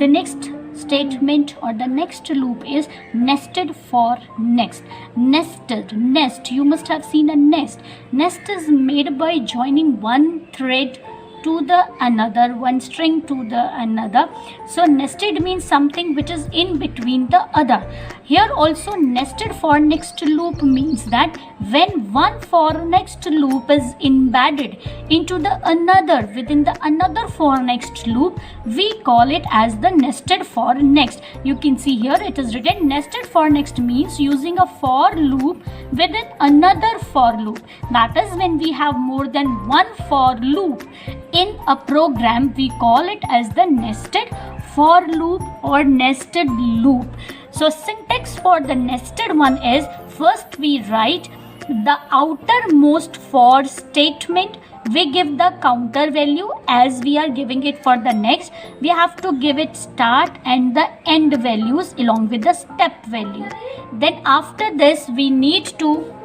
The next statement or the next loop is nested for next. Nested, nest, you must have seen a nest. Nest is made by joining one thread to the another, one string to the another. So nested means something which is in between the other. Here also nested for next loop means that when one for next loop is embedded into the another within the another for next loop, we call it as the nested for next. You can see here it is written nested for next means using a for loop within another for loop. That is, when we have more than one for loop in a program, we call it as the nested for loop or nested loop. So syntax for the nested one is, first we write the outermost for statement, we give the counter value as we are giving it for the next. We have to give it start and the end values along with the step value. Then after this we need to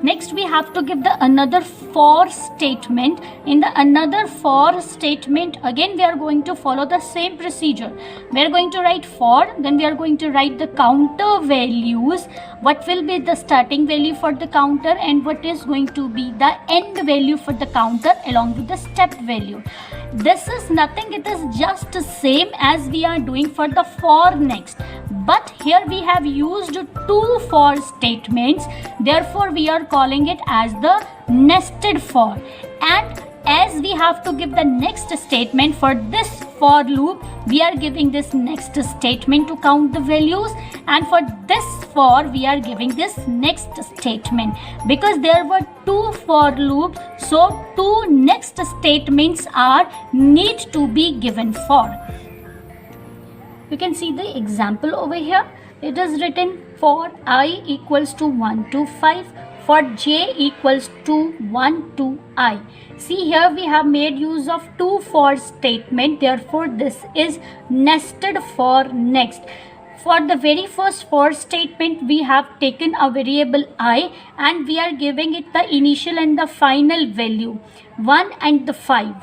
next we have to give the another for statement. In the another for statement, again we are going to follow the same procedure. We are going to write for, then we are going to write the counter values, what will be the starting value for the counter and what is going to be the end value for the counter along with the step value. This is nothing, it is just same as we are doing for the for next, but here we have used two for statements, therefore we are calling it as the nested for. And as we have to give the next statement for this for loop, we are giving this next statement to count the values, and for this for we are giving this next statement. Because there were two for loops, so two next statements are need to be given for. You can see the example over here. It is written for I equals to 1 to 5, for j equals to 1 to I. See, here we have made use of two for statement, therefore this is nested for next. For the very first for statement, we have taken a variable I and we are giving it the initial and the final value 1 and the 5.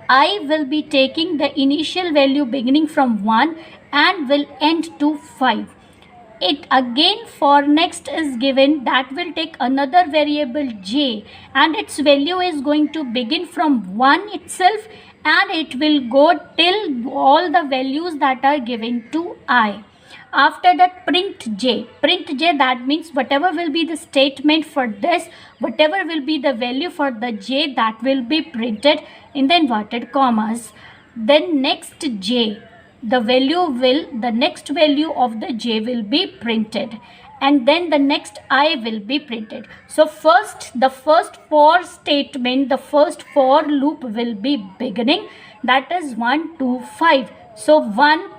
I will be taking the initial value beginning from 1 and will end to 5. It again for next is given, that will take another variable j and its value is going to begin from 1 itself and it will go till all the values that are given to I. After that print j, that means whatever will be the statement for this, whatever will be the value for the j, that will be printed in the inverted commas. Then next j, the next value of the j will be printed, and then the next I will be printed. So the first for statement, the first for loop will be beginning, that is 1 to 5. So 1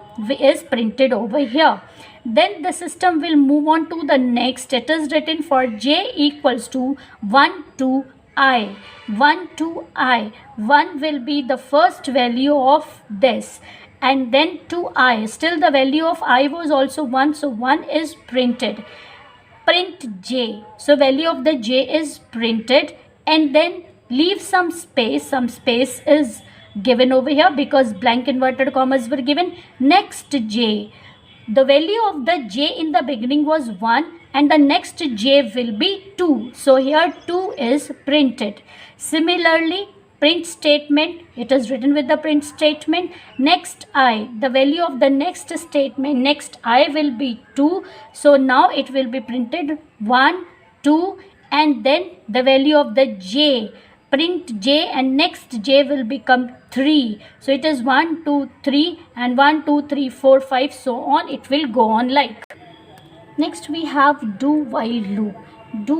is printed over here. Then the system will move on to the next. It is written for j equals to 1 to I. 1 to I. 1 will be the first value of this. And then to I, still the value of I was also 1, so 1 is printed. Print j, so value of the j is printed, and then leave some space is given over here because blank inverted commas were given. Next j, the value of the j in the beginning was 1 and the next j will be 2, so here 2 is printed. Similarly, print statement, it is written with the print statement. Next I, the value of the next statement, next I will be 2. So now it will be printed 1, 2 and then the value of the j. Print j and next j will become 3. So it is 1, 2, 3 and 1, 2, 3, 4, 5 so on. It will go on like. Next we have do while loop. Do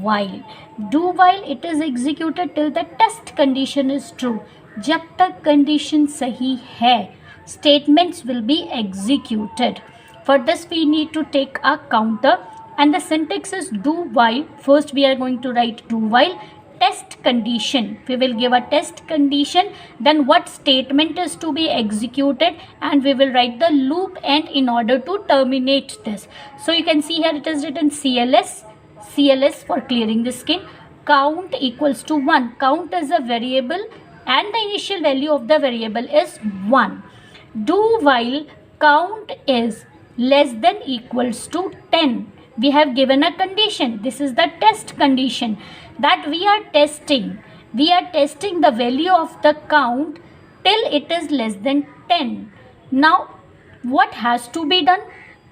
while it is executed till the test condition is true. जब तक condition सही है, statements will be executed. For this we need to take a counter and the syntax is do while. First we are going to write do while test condition. We will give a test condition, then what statement is to be executed, and we will write the loop end in order to terminate this. So you can see here it is written CLS for clearing the skin, count equals to 1. Count is a variable and the initial value of the variable is 1. do while count is less than equals to 10. We have given a condition. This is the test condition that we are testing. We are testing the value of the count till it is less than 10. Now, what has to be done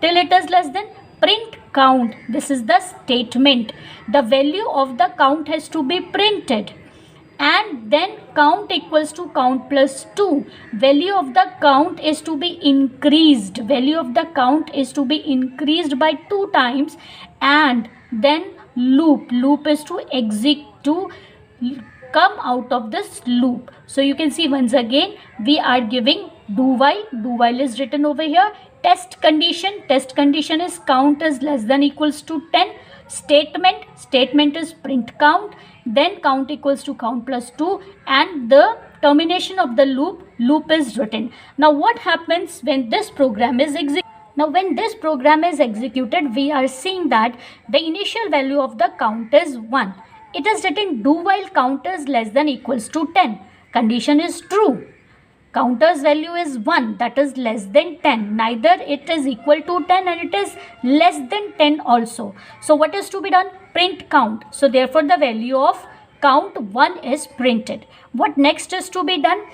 till it is less than? Print count. This is the statement. The value of the count has to be printed. And then count equals to count plus 2. Value of the count is to be increased. Value of the count is to be increased by 2 times. And then loop. Loop is to exit to come out of this loop. So you can see once again we are giving do while. Do while is written over here. Test condition. Test condition is count is less than equals to 10. Statement. Statement is print count. Then count equals to count plus 2, and the termination of the loop is written. Now what happens when this program is executed? Now when this program is executed, we are seeing that the initial value of the count is 1. It is written do while count is less than equals to 10. Condition is true. Counter's value is 1, that is less than 10. Neither it is equal to 10 and it is less than 10 also. So what is to be done? Print count. So therefore the value of count 1 is printed. What next is to be done?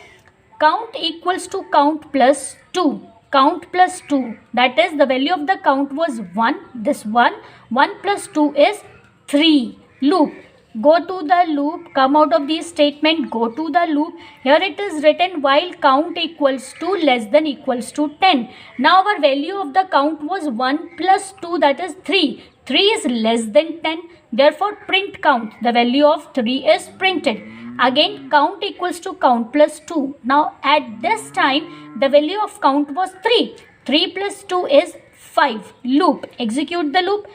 Count equals to count plus 2. Count plus 2, that is the value of the count was 1. This 1 plus 2 is 3. Loop. Go to the loop, come out of the statement, go to the loop. Here it is written while count equals to less than equals to 10. Now our value of the count was 1 plus 2, that is 3. 3 is less than 10. Therefore print count. The value of 3 is printed. Again count equals to count plus 2. Now at this time the value of count was 3. 3 plus 2 is 5. Loop. Execute the loop.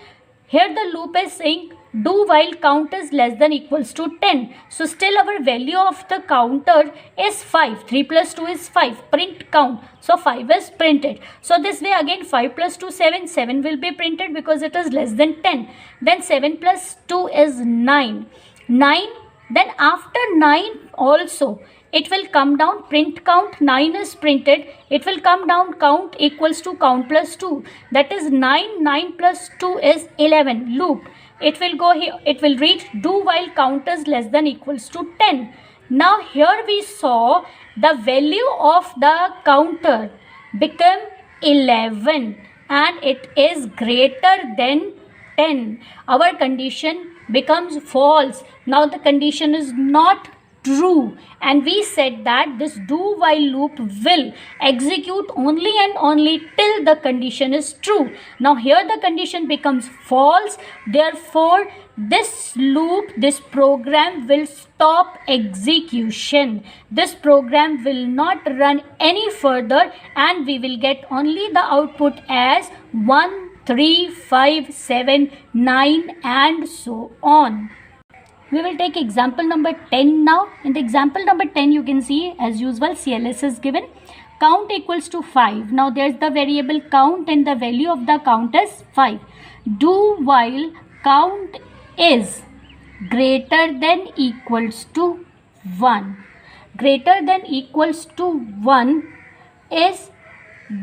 Here the loop is saying do while count is less than equals to 10. So still our value of the counter is 5. 3 plus 2 is 5. Print count. So 5 is printed. So this way again 5 plus 2 7. 7 will be printed because it is less than 10. Then 7 plus 2 is 9. 9. Then after 9 also it will come down, print count, 9 is printed, it will come down, count equals to count plus 2, that is 9, 9 plus 2 is 11, loop. It will go here, it will reach do while count is less than equals to 10. Now here we saw the value of the counter become 11 and it is greater than 10. Our condition becomes false. Now the condition is not true, and we said that this do while loop will execute only and only till the condition is true. Now here the condition becomes false, therefore this loop, this program will stop execution. This program will not run any further and we will get only the output as 1, 3, 5, 7, 9 and so on. We will take example number 10 now. In the example number 10, you can see as usual CLS is given. Count equals to 5. Now there's the variable count and the value of the count is 5. Do while count is greater than equals to 1. Greater than equals to 1 is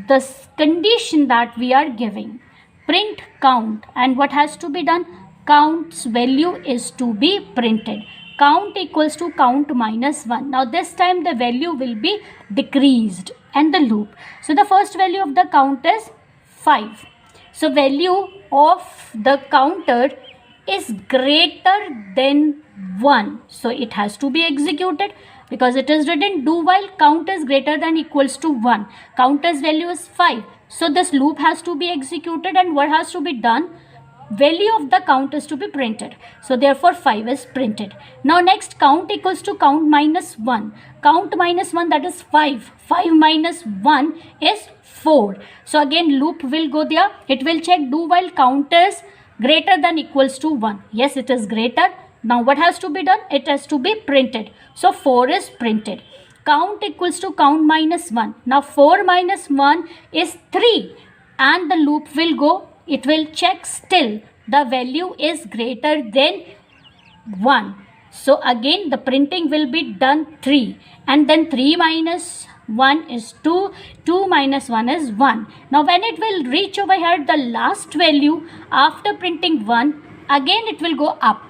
the condition that we are giving. Print count, and what has to be done? Count's value is to be printed. Count equals to count minus 1. Now this time the value will be decreased and the loop. So the first value of the count is 5. So value of the counter is greater than 1. So it has to be executed because it is written do while count is greater than equals to 1. Counter's value is 5. So this loop has to be executed and what has to be done? Value of the count is to be printed. So therefore 5 is printed. Now next count equals to count minus 1. Count minus 1, that is 5. 5 minus 1 is 4. So again loop will go there. It will check do while count is greater than equals to 1. Yes, it is greater. Now what has to be done? It has to be printed. So 4 is printed. Count equals to count minus 1. Now 4 minus 1 is 3 and the loop will go. It will check still the value is greater than 1. So again the printing will be done 3 and then 3 minus 1 is 2, 2 minus 1 is 1. Now when it will reach over here the last value after printing 1, again it will go up,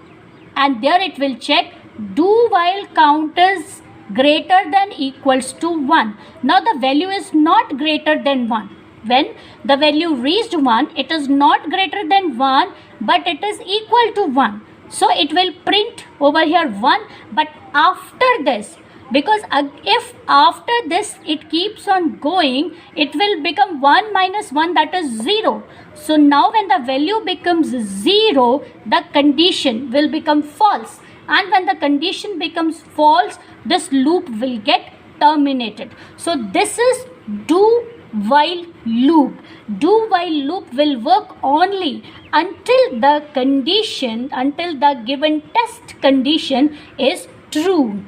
and there it will check do while count is greater than equals to 1. Now the value is not greater than 1. When the value reached 1, it is not greater than 1, but it is equal to 1. So it will print over here 1, but after this, because if after this it keeps on going, it will become 1 minus 1, that is 0. So now when the value becomes 0, the condition will become false. And when the condition becomes false, this loop will get terminated. So this is do while loop. Do while loop will work only until the given test condition is true.